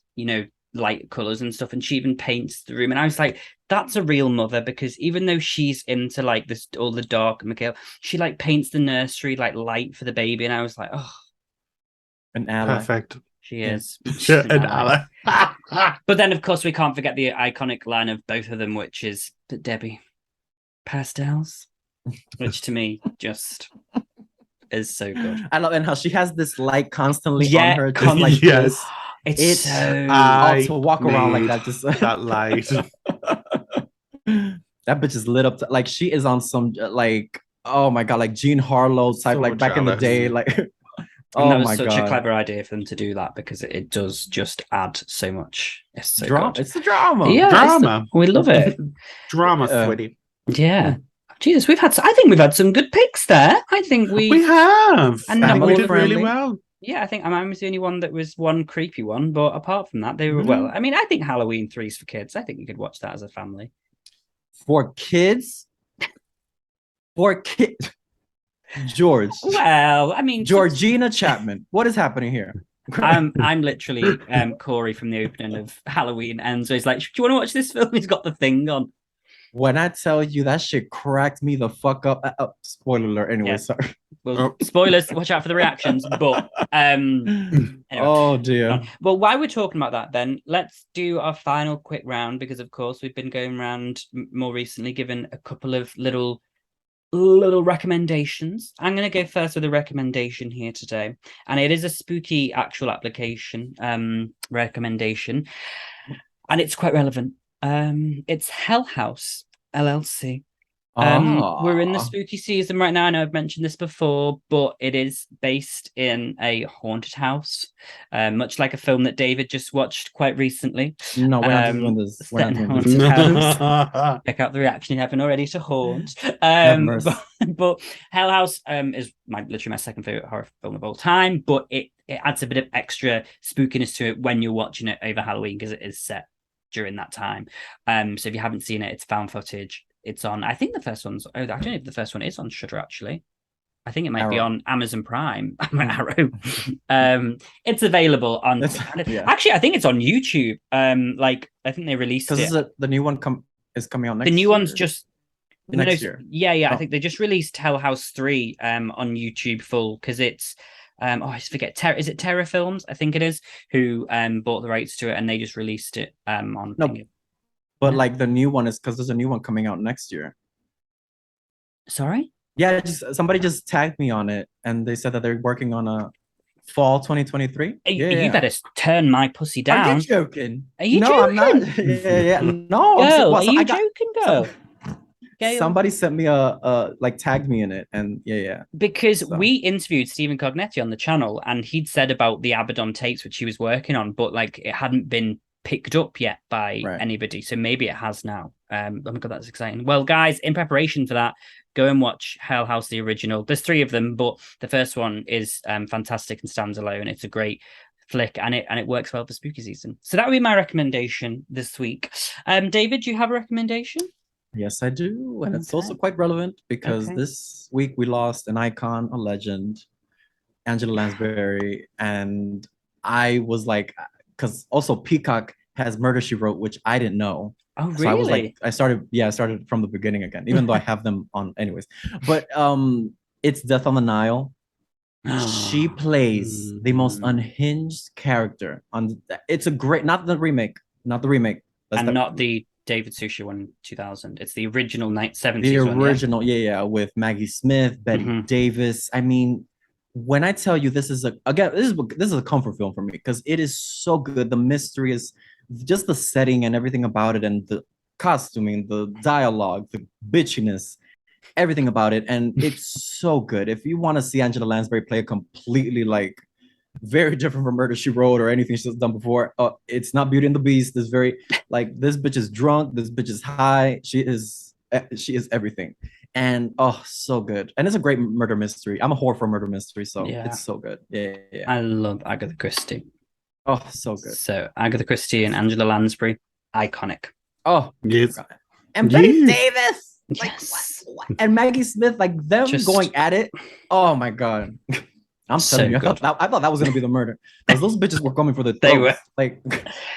S1: light colors and stuff, and she even paints the room. And I was like, that's a real mother, because even though she's into like this all the dark and Mikhail, she like paints the nursery like light for the baby. And I was like, oh,
S2: an ally.
S6: Perfect.
S1: She is.
S6: An ally.
S1: But then, of course, we can't forget the iconic line of both of them, which is that Debbie, pastels, which to me just is so good.
S2: I love, and how she has this light constantly on her, just like
S6: yes.
S2: this.
S1: It's so
S2: to walk around like that, just
S6: that light.
S2: That bitch is lit up. Like she is on some like, oh my god, like Jean Harlow type,
S6: So
S2: like back in the
S6: jealous.
S2: day, like.
S1: And
S2: Oh
S1: that was
S2: my
S1: such
S2: god,
S1: a clever idea for them to do that because it does just add so much. It's so
S2: drama!
S1: good.
S2: It's the drama.
S1: Yeah,
S6: Drama.
S1: we love it.
S6: Drama,
S2: Yeah.
S6: sweetie.
S1: Yeah. Jesus, I think we've had some good picks there. I think
S6: We have.
S1: And
S6: I think we
S2: family
S6: did really
S2: friendly.
S6: well.
S1: Yeah, I think I was the only one that was one creepy one, but apart from that, they were
S2: Mhm.
S1: well. I mean, I think Halloween 3's for kids. I think you could watch that as a family.
S2: For kids. For kids. George.
S1: Well, I mean,
S2: Georgina Chapman. What is happening here?
S1: I'm literally Corey from the opening of Halloween, and so he's like, "Do you want to watch this film?" He's got the thing on.
S2: When I tell you that shit cracked me the fuck up. Spoiler alert. Anyway,
S1: Yeah.
S2: sorry.
S1: Well, spoilers. Watch out for the reactions. But anyway.
S2: Oh dear.
S1: Well, while we're talking about that, then let's do our final quick round because, of course, we've been going around more recently, giving a couple of little recommendations. I'm going to go first with a recommendation here today, and it is a spooky actual application recommendation, and it's quite relevant. It's Hell House LLC. We're in the spooky season right now. I know I've mentioned this before, but it is based in a haunted house, much like a film that David just watched quite recently.
S2: No, we're not doing this. We're not doing this.
S1: House. Pick out the reaction you haven't already to Haunt. But Hell House is literally my second favorite horror film of all time, but it adds a bit of extra spookiness to it when you're watching it over Halloween because it is set during that time. So if you haven't seen it, it's found footage. It's on, I think the first one's, I don't know if the first one is on Shudder actually. I think it might be on Amazon Prime. Arrow. It's available on. Actually, I think it's on YouTube. Like I think they released it
S2: because the new one is coming out next.
S1: The new
S2: year.
S1: One's just
S2: next year.
S1: Yeah. I think they just released Hell House 3 on YouTube full because it's I forget is it Terror Films? I think it is who bought the rights to it and they just released it on.
S2: No, but like the new one is because there's a new one coming out next year.
S1: Sorry.
S2: Yeah, somebody just tagged me on it, and they said that they're working on a fall 2023.
S1: You better turn my pussy down.
S2: Are you joking?
S1: Are you
S2: joking?
S1: I'm
S2: not. Yeah. No,
S1: girl, are you joking, girl?
S2: Somebody sent me a like tagged me in it, and yeah.
S1: Because we interviewed Stephen Cognetti on the channel, and he'd said about the Abaddon tapes which he was working on, but like it hadn't been picked up yet by anybody, so maybe it has now. Oh my god, that's exciting. Well, guys, in preparation for that, go and watch Hell House the original. There's 3 of them, but the first one is fantastic and stands alone. It's a great flick, and it works well for spooky season. So that would be my recommendation this week. David, do you have a recommendation?
S2: Yes, I do, and it's also quite relevant because this week we lost an icon, a legend, Angela Lansbury, and I was like, because also Peacock has Murder, She Wrote, which I didn't know.
S1: Oh, really?
S2: So I was like, I started from the beginning again, even though I have them on anyways. But it's Death on the Nile. She plays the most unhinged character on. It's a great, not the remake.
S1: And not the David Suchet one 2000. It's the original 70s.
S2: The original, one, yeah, with Maggie Smith, Betty Davis. I mean, when I tell you this is a comfort film for me because it is so good. The mystery is just the setting and everything about it, and the costuming, the dialogue, the bitchiness, everything about it, and it's so good. If you want to see Angela Lansbury play a completely like very different from Murder, She Wrote or anything she's done before, it's not Beauty and the Beast. It's very like this bitch is drunk, this bitch is high, she is everything. And so good. And it's a great murder mystery. I'm a whore for murder mystery, so it's so good. Yeah.
S1: I love Agatha Christie.
S2: Oh, so good.
S1: So Agatha Christie and Angela Lansbury, iconic.
S2: Oh,
S6: yes.
S2: And Betty Davis.
S1: Yes.
S2: Like, and Maggie Smith, like them going at it. Oh my god. I'm telling you, I thought that was gonna be the murder. Because those bitches were coming for the throats. They were
S1: like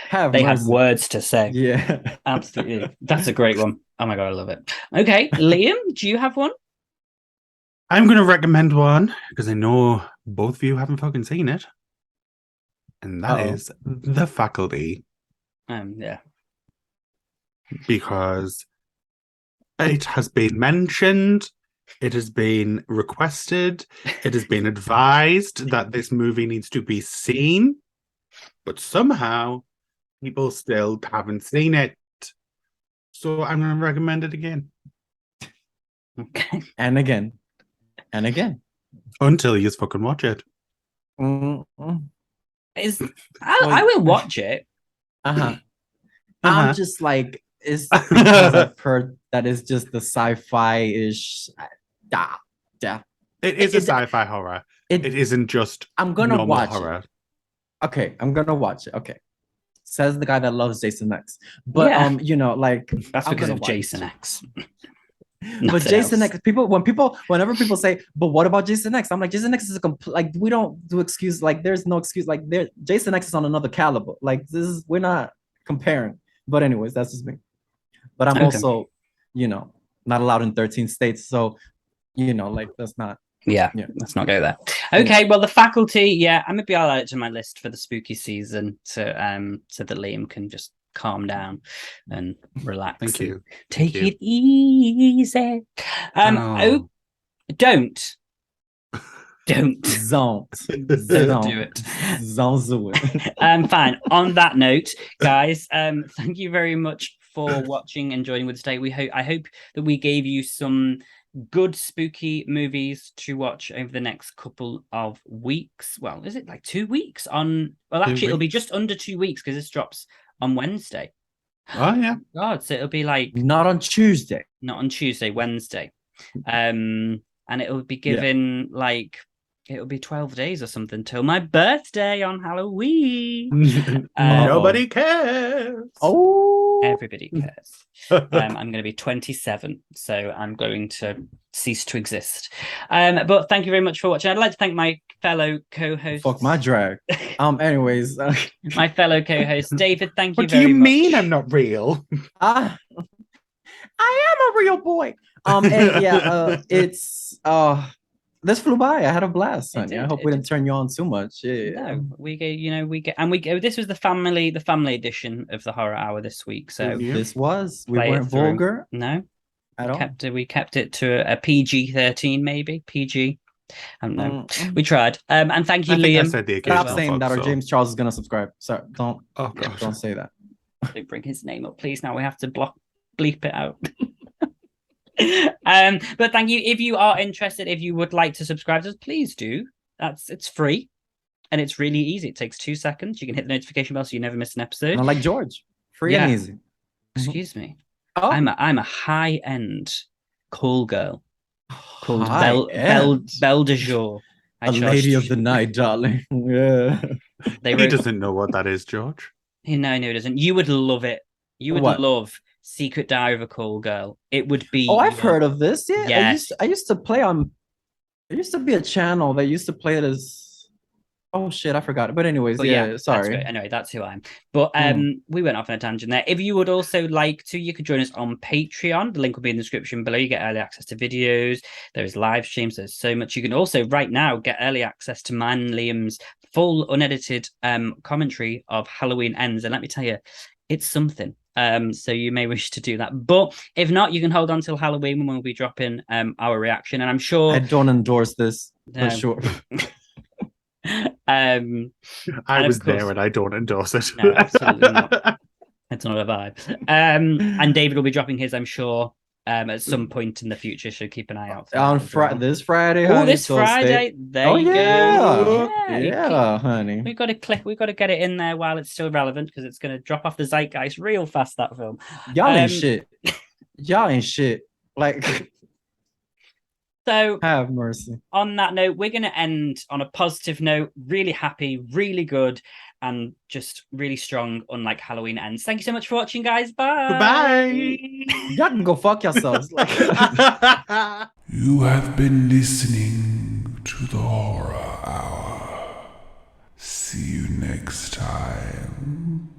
S1: had words to say.
S2: Yeah.
S1: Absolutely. That's a great one. Oh my god, I love it. Okay, Liam, do you have one?
S6: I'm gonna recommend one because I know both of you haven't fucking seen it. And that is The Faculty.
S1: Yeah.
S6: Because it has been mentioned, it has been requested, it has been advised that this movie needs to be seen, but somehow people still haven't seen it. So I'm going to recommend it again.
S1: Okay.
S2: And again. And again.
S6: Until you fucking watch it.
S2: Mm-mm.
S1: I will watch it.
S2: Uh-huh.
S6: Uh-huh.
S2: I'm just like, it's because I've heard that it's just the sci-fi-ish. Yeah.
S6: It is a
S2: It-
S6: sci-fi horror.
S2: It,
S6: It isn't just
S2: I'm gonna
S6: normal
S2: watch
S6: horror.
S2: it. Okay, I'm gonna watch it. Okay. Says the guy that loves Jason X. But
S1: Yeah.
S2: like
S1: That's
S2: I'm
S1: because
S2: gonna
S1: of
S2: watch
S1: Jason
S2: it.
S1: X.
S2: But
S1: Nothing
S2: Jason
S1: else.
S2: X, whenever people say, but what about Jason X? I'm like, Jason X is a complete, like, we don't do excuse, like, there's no excuse, like, Jason X is on another caliber. Like, we're not comparing. But anyways, that's just me. But I'm
S1: Okay.
S2: also, not allowed in 13 states. So, like, that's not.
S1: Yeah,
S2: Yeah.
S1: let's not go there. Okay, well, The Faculty, yeah, I'm maybe I'll add it to my list for the spooky season so that Liam can just calm down and relax.
S6: Thank
S1: and
S6: you.
S1: Take
S6: Thank
S1: it easy.
S6: Oh.
S1: Don't. Don't.
S2: Don't
S1: Do it. Fine. On that note, guys, thank you very much for watching and joining with us today. I hope that we gave you some good spooky movies to watch over the next couple of weeks. Well, is it like 2 weeks on? Well, actually, it'll be just under 2 weeks because this drops on Wednesday.
S6: Oh yeah.
S1: God, so it'll be like
S2: Not on Tuesday.
S1: not on Tuesday, Wednesday. And it'll be given like it'll be 12 days or something till my birthday on Halloween.
S6: Nobody cares.
S2: Oh,
S1: Everybody cares. I'm going to be 27, so I'm going to cease to exist. But thank you very much for watching. I'd like to thank my fellow co-hosts.
S2: fuck my drag. Anyways,
S1: My fellow co-host David. Thank you
S6: What do
S1: very
S6: you
S1: much.
S6: mean I'm not real?
S2: I am a real boy. And yeah, it's this flew by. I had a blast,
S1: It
S2: honey.
S1: did,
S2: I hope
S1: it
S2: we didn't turn you on too much. Yeah.
S1: No, we get, this was the family edition of the horror hour this week. So
S6: Yeah.
S2: This was. We
S1: Play it
S2: weren't
S1: through.
S2: vulgar
S1: no,
S2: at all.
S1: we kept it to a PG-13, maybe PG. I don't know.
S2: Mm.
S1: We tried. And thank you,
S6: I think I
S1: Liam.
S6: said the
S2: Stop
S6: occasional
S2: saying that, or
S6: fuck, so-
S2: James Charles is gonna subscribe. Sorry, don't
S6: Oh gosh.
S2: don't say that.
S1: Don't bring his name up, please. Now we have to bleep it out. But thank you. If you are interested, if you would like to subscribe to us, please do. It's free and it's really easy. It takes 2 seconds. You can hit the notification bell so you never miss an episode.
S2: Not like George, free
S1: Yeah.
S2: and easy.
S1: Excuse me.
S2: Oh,
S1: I'm a high-end call girl called
S2: high-end.
S1: Belle de Jour.
S2: A lady of the night, darling. Yeah.
S1: They
S6: He
S1: wrote,
S6: doesn't know what that is, George.
S1: no, it doesn't. You would love it. You would
S2: What?
S1: love Secret Diary of a Call Girl. It would be.
S2: Oh, I've heard of this. Yeah,
S1: Yes.
S2: I used to play on. There used to be a channel that used to play it as. Oh shit, I forgot it. But anyways,
S1: But
S2: yeah,
S1: that's
S2: sorry.
S1: great. Anyway, that's who I am. But we went off on a tangent there. If you would also like to, you could join us on Patreon. The link will be in the description below. You get early access to videos. There's live streams. There's so much. You can also right now get early access to mine and Liam's full unedited commentary of Halloween Ends. And let me tell you, it's something. So you may wish to do that. But if not, you can hold on till Halloween when we'll be dropping our reaction. And I'm sure
S2: I don't endorse this
S1: No.
S2: for sure.
S6: I
S1: And of
S6: was
S1: course-
S6: there and I don't endorse it.
S1: No, absolutely not. It's not a vibe. And David will be dropping his, I'm sure, at some point in the future. So keep an eye out for
S2: On
S1: that as well.
S2: this Friday,
S1: Oh,
S2: honey,
S1: this
S2: so stay-
S1: Friday. There
S2: Oh
S1: you
S2: yeah,
S1: go.
S2: yeah, honey.
S1: We've got to get it in there while it's still relevant because it's going to drop off the zeitgeist real fast. That film.
S2: Y'all ain't
S1: Um,
S2: shit. Y'all ain't shit. Like,
S1: So
S2: have mercy.
S1: on that note, we're going to end on a positive note. Really happy, really good, and just really strong. Unlike Halloween Ends. Thank you so much for watching, guys. Bye.
S6: Goodbye.
S2: Y'all can go fuck yourselves. Like,
S3: You have been listening to the Horror Hour. See you next time.